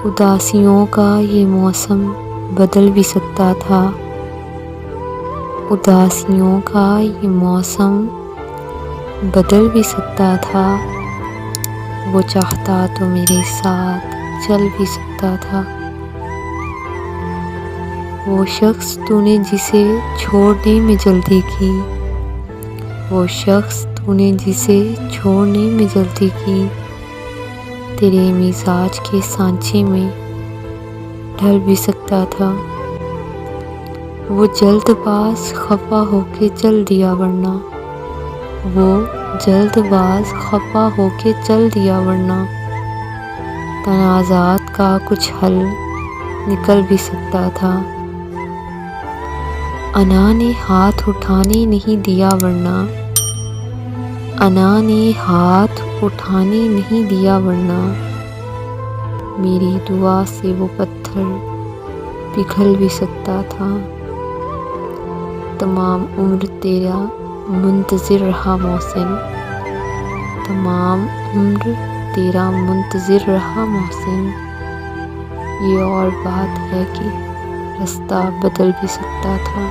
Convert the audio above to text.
اداسیوں کا یہ موسم بدل بھی سکتا تھا، اداسیوں کا یہ موسم بدل بھی سکتا تھا، وہ چاہتا تو میرے ساتھ چل بھی سکتا تھا۔ وہ شخص تو نے جسے چھوڑنے میں جلدی کی، وہ شخص تو نے جسے چھوڑنے میں جلدی کی، تیرے مزاج کے سانچے میں ڈھل بھی سکتا تھا۔ وہ جلد باز خفا ہو کے چل دیا ورنہ، وہ جلد باز خفا ہو کے چل دیا ورنہ، تنازعات کا کچھ حل نکل بھی سکتا تھا۔ انا نے ہاتھ اٹھانے نہیں دیا ورنہ، انا نے ہاتھ اٹھانے نہیں دیا ورنہ، میری دعا سے وہ پتھر پگھل بھی سکتا تھا۔ تمام عمر تیرا منتظر رہا محسن، تمام عمر تیرا منتظر رہا محسن، یہ اور بات ہے کہ رستہ بدل بھی سکتا تھا۔